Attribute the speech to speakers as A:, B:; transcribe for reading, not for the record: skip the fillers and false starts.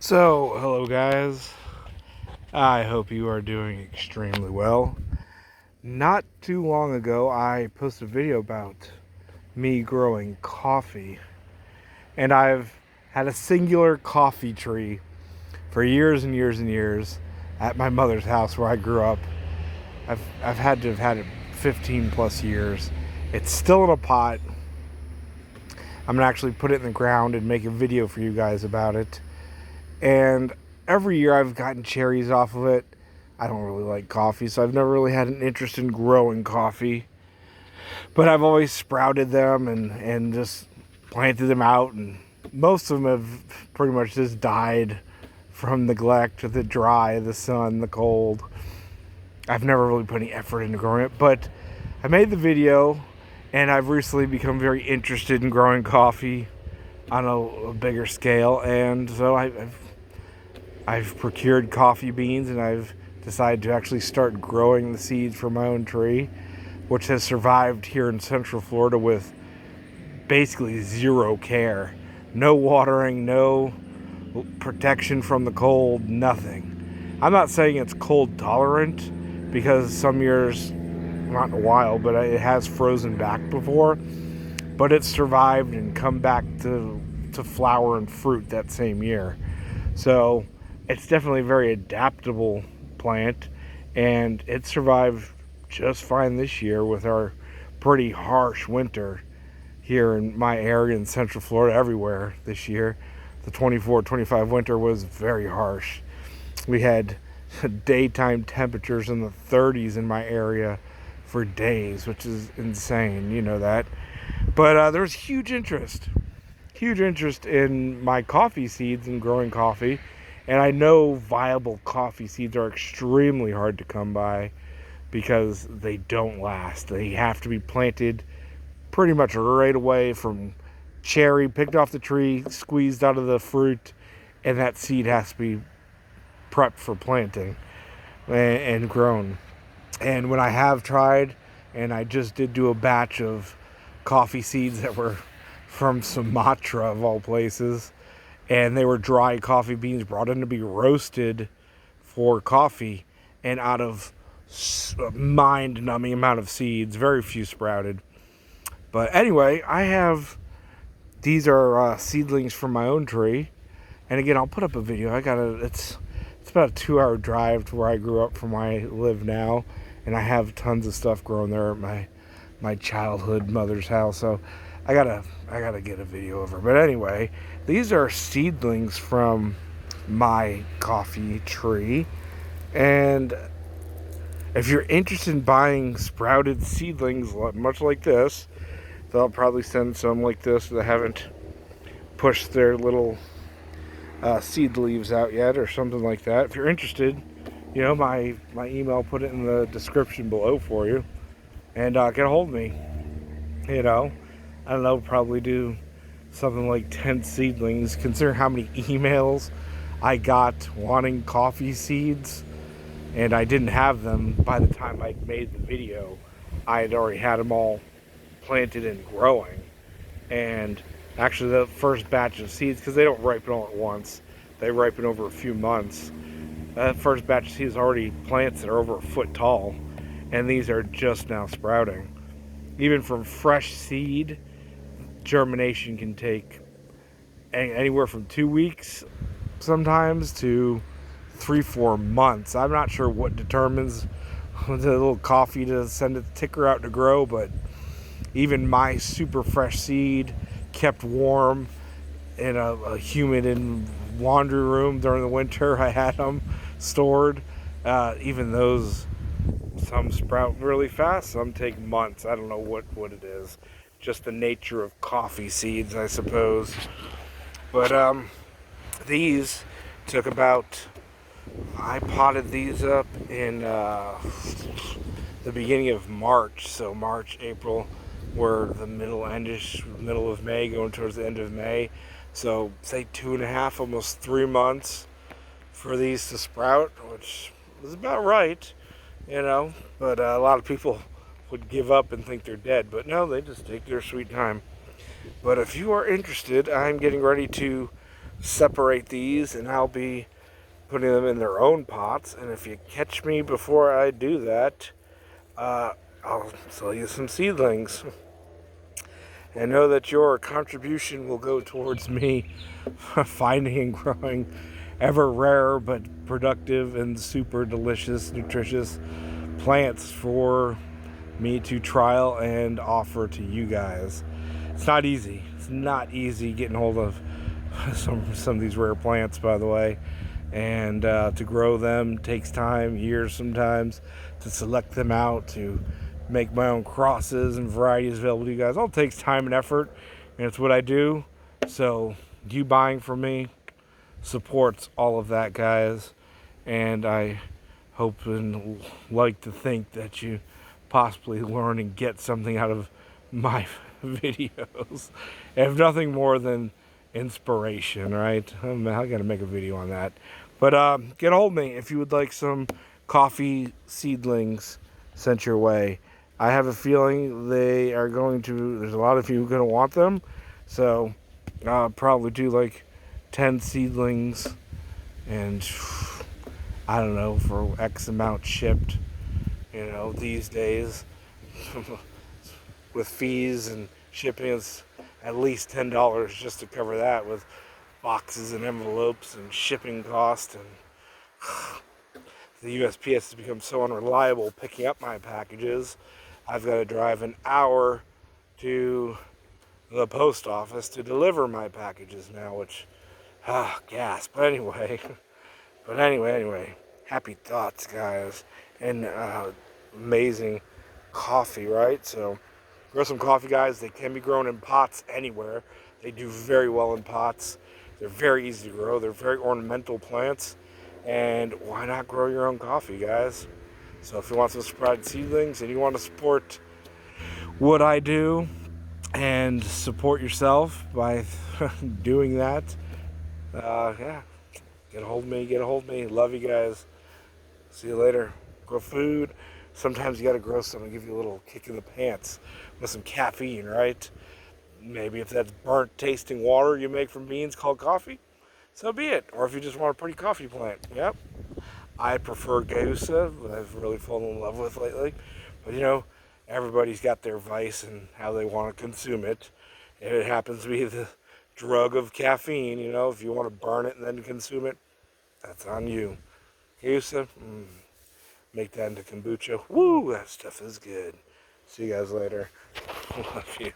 A: So, hello guys. I hope you are doing extremely well. Not too long ago, I posted a video about me growing coffee, and I've had a singular coffee tree for years and years and years at my mother's house where I grew up. I've had to have had it 15 plus years. It's still in a pot. I'm gonna actually put it in the ground and make a video for you guys about it. And every year I've gotten cherries off of it. I don't really like coffee, so I've never really had an interest in growing coffee. But I've always sprouted them and just planted them out, and most of them have pretty much just died from neglect, the dry, the sun, the cold. I've never really put any effort into growing it, but I made the video, and I've recently become very interested in growing coffee on a bigger scale, and so I've procured coffee beans, and I've decided to actually start growing the seeds from my own tree, which has survived here in Central Florida with basically zero care. No watering, no protection from the cold, nothing. I'm not saying it's cold tolerant, because some years, not in a while, but it has frozen back before. But it's survived and come back to flower and fruit that same year. So it's definitely a very adaptable plant, and it survived just fine this year with our pretty harsh winter here in my area in Central Florida, everywhere this year. The 24-25 winter was very harsh. We had daytime temperatures in the 30s in my area for days, which is insane, you know that. But there's huge interest in my coffee seeds and growing coffee. And I know viable coffee seeds are extremely hard to come by because they don't last. They have to be planted pretty much right away from cherry, picked off the tree, squeezed out of the fruit, and that seed has to be prepped for planting and grown. And when I have tried, and I just did do a batch of coffee seeds that were from Sumatra of all places, and they were dry coffee beans brought in to be roasted for coffee, and out of a mind-numbing amount of seeds, very few sprouted. But anyway, these are seedlings from my own tree, and again, I'll put up a video. It's about a 2-hour drive to where I grew up from where I live now, and I have tons of stuff growing there at my childhood mother's house, so I gotta get a video of her. But anyway, these are seedlings from my coffee tree, and if you're interested in buying sprouted seedlings much like this, they'll probably send some like this that haven't pushed their little seed leaves out yet or something like that. If you're interested, my email, put it in the description below for you, and get a hold of me. I don't know, probably do something like 10 seedlings. Consider how many emails I got wanting coffee seeds, and I didn't have them by the time I made the video. I had already had them all planted and growing. And actually the first batch of seeds, because they don't ripen all at once, they ripen over a few months. That first batch of seeds already plants that are over a foot tall, and these are just now sprouting. Even from fresh seed, germination can take anywhere from 2 weeks sometimes to 3-4 months. I'm not sure what determines the little coffee to send the ticker out to grow, but even my super fresh seed kept warm in a humid and laundry room during the winter. I had them stored. Even those, some sprout really fast, some take months. I don't know what it is. Just the nature of coffee seeds, I suppose. But these took I potted these up in the beginning of March. So March, April, we're the middle of May, going towards the end of May. So say 2.5, almost 3 months for these to sprout, which is about right, But a lot of people would give up and think they're dead, but no, they just take their sweet time. But if you are interested, I'm getting ready to separate these, and I'll be putting them in their own pots. And if you catch me before I do that, I'll sell you some seedlings. And know that your contribution will go towards me finding and growing ever rarer but productive and super delicious, nutritious plants for me to trial and offer to you guys. It's not easy. It's not easy getting hold of some of these rare plants, by the way. And to grow them takes time, years sometimes, to select them out, to make my own crosses and varieties available to you guys. All takes time and effort, and it's what I do. So you buying from me supports all of that, guys. And I hope and like to think that you possibly learn and get something out of my videos, if nothing more than inspiration, right? I gotta make a video on that. But get a hold of me if you would like some coffee seedlings sent your way. I have a feeling they are going to, there's a lot of you who are going to want them, so I'll probably do like 10 seedlings, and I don't know, for X amount shipped, you know, these days. With fees and shipping, it's at least $10 just to cover that, with boxes and envelopes and shipping cost. And the USPS has become so unreliable picking up my packages. I've got to drive an hour to the post office to deliver my packages now, which, gas. But anyway, happy thoughts, guys. And amazing coffee, right? So grow some coffee, guys. They can be grown in pots anywhere. They do very well in pots. They're very easy to grow. They're very ornamental plants. And why not grow your own coffee, guys? So if you want some sprouted seedlings and you want to support what I do and support yourself by doing that, yeah, get a hold of me. Love you guys. See you later. Grow food. Sometimes you got to grow something to give you a little kick in the pants with some caffeine, right? Maybe if that's burnt tasting water you make from beans called coffee, so be it. Or if you just want a pretty coffee plant, yep. I prefer Geusa, what I've really fallen in love with lately. But you know, everybody's got their vice and how they want to consume it. If it happens to be the drug of caffeine, you know, if you want to burn it and then consume it, that's on you. Geusa, make that into kombucha. Woo, that stuff is good. See you guys later. Love you.